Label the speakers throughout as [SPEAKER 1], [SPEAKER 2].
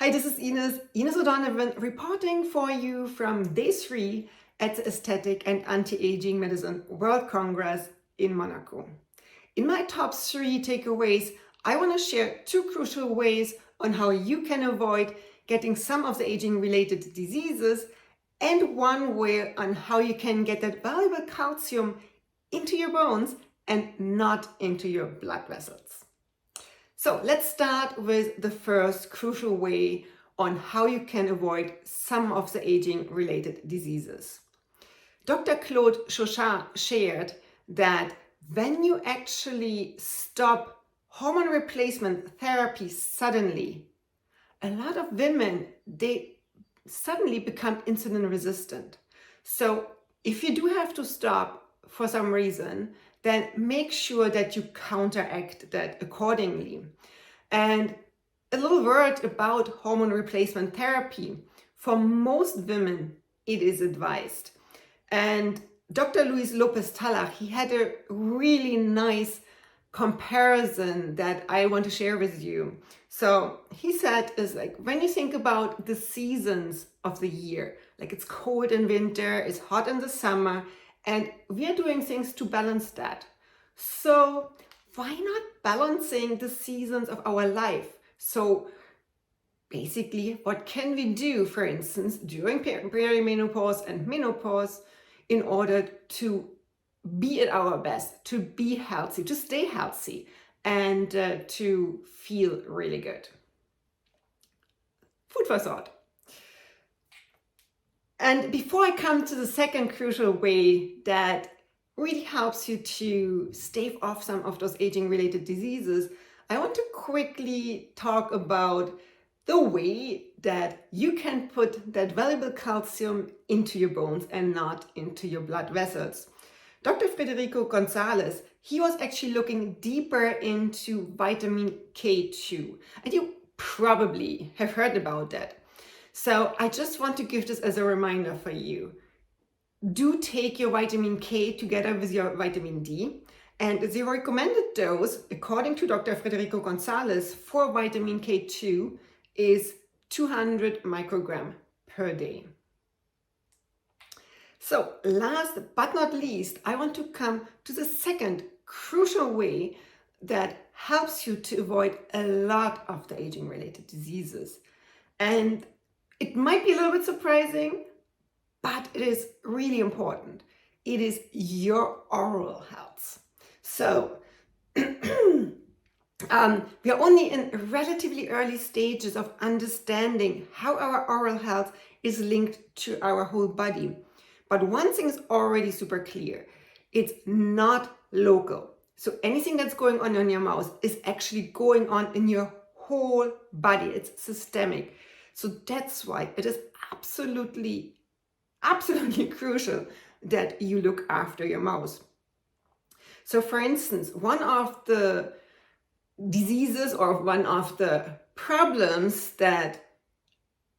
[SPEAKER 1] Hi, this is Ines O'Donovan reporting for you from day 3 at the Aesthetic and Anti-Aging Medicine World Congress in Monaco. In my top 3 takeaways, I want to share 2 crucial ways on how you can avoid getting some of the aging-related diseases, and 1 way on how you can get that valuable calcium into your bones and not into your blood vessels. So let's start with the first crucial way on how you can avoid some of the aging-related diseases. Dr. Claude Chauchat shared that when you actually stop hormone replacement therapy suddenly, a lot of women, they suddenly become insulin resistant. So if you do have to stop for some reason, then make sure that you counteract that accordingly. And a little word about hormone replacement therapy. For most women, it is advised. And Dr. Luis Lopez Talach, he had a really nice comparison that I want to share with you. So he said is like, when you think about the seasons of the year, like it's cold in winter, it's hot in the summer, and we are doing things to balance that. So why not balancing the seasons of our life? So basically, what can we do, for instance, during perimenopause and menopause in order to be at our best, to be healthy, to stay healthy, and to feel really good? Food for thought. And before I come to the second crucial way that really helps you to stave off some of those aging-related diseases, I want to quickly talk about the way that you can put that valuable calcium into your bones and not into your blood vessels. Dr. Federico Gonzalez, he was actually looking deeper into vitamin K2, and you probably have heard about that. So I just want to give this as a reminder for you. Do take your vitamin K together with your vitamin D. And the recommended dose, according to Dr. Federico Gonzalez, for vitamin K2 is 200 microgram per day. So last but not least, I want to come to the second crucial way that helps you to avoid a lot of the aging-related diseases. And it might be a little bit surprising, but it is really important. It is your oral health. So we are only in relatively early stages of understanding how our oral health is linked to our whole body. But one thing is already super clear. It's not local. So anything that's going on in your mouth is actually going on in your whole body. It's systemic. So that's why it is absolutely crucial that you look after your mouth. So for instance, one of the diseases or one of the problems that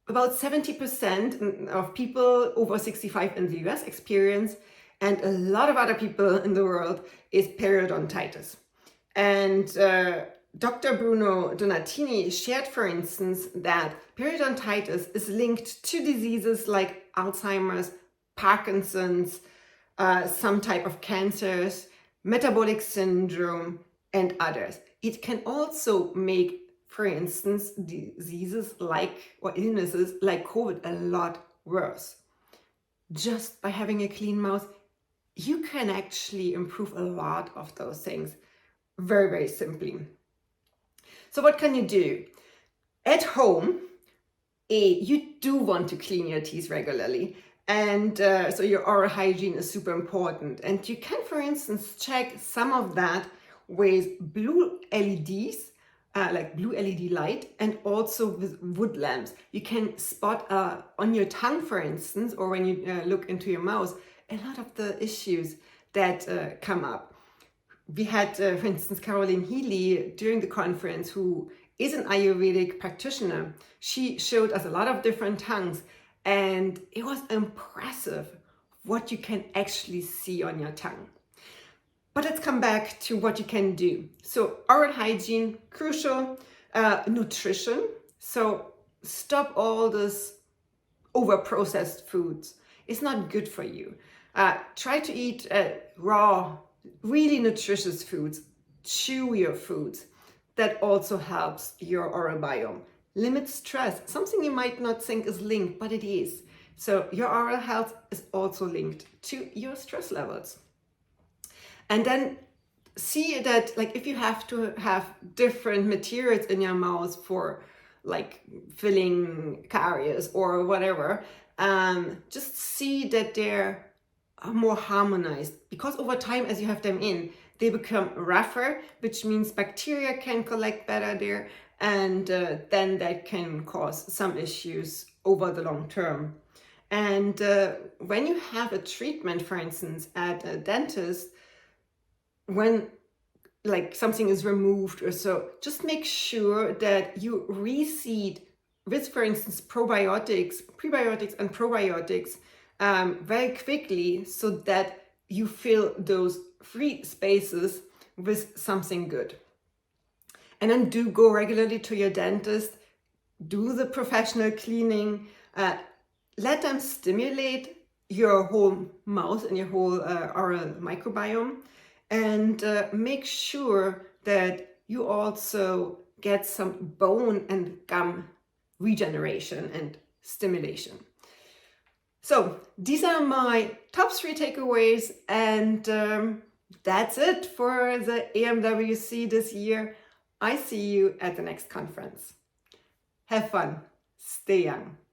[SPEAKER 1] about 70% of people over 65 in the US experience, and a lot of other people in the world, is periodontitis. And Dr. Bruno Donatini shared, for instance, that periodontitis is linked to diseases like Alzheimer's, Parkinson's, some type of cancers, metabolic syndrome, and others. It can also make, for instance, diseases like, or illnesses like COVID a lot worse. Just by having a clean mouth, you can actually improve a lot of those things very, very simply. So what can you do? At home, you do want to clean your teeth regularly. And so your oral hygiene is super important. And you can, for instance, check some of that with blue LEDs, like blue LED light, and also with wood lamps. You can spot on your tongue, for instance, or when you look into your mouth, a lot of the issues that come up. We had, for instance, Caroline Healy during the conference, who is an Ayurvedic practitioner. She showed us a lot of different tongues, and it was impressive what you can actually see on your tongue. But let's come back to what you can do. So oral hygiene, crucial. Nutrition. So stop all this over-processed foods. It's not good for you. Try to eat raw, really nutritious foods, chewier foods. That also helps your oral biome. Limit stress, something you might not think is linked, but it is. So your oral health is also linked to your stress levels. And then see that, like, if you have to have different materials in your mouth for like filling caries or whatever, just see that they're more harmonized, because over time, as you have them in, they become rougher, which means bacteria can collect better there, and then that can cause some issues over the long term. And when you have a treatment, for instance, at a dentist, when like something is removed or so, just make sure that you reseed with, for instance, prebiotics and probiotics very quickly, so that you fill those free spaces with something good. And then do go regularly to your dentist, do the professional cleaning, let them stimulate your whole mouth and your whole oral microbiome, and make sure that you also get some bone and gum regeneration and stimulation. So these are my top 3 takeaways, and that's it for the AMWC this year. I see you at the next conference. Have fun. Stay young.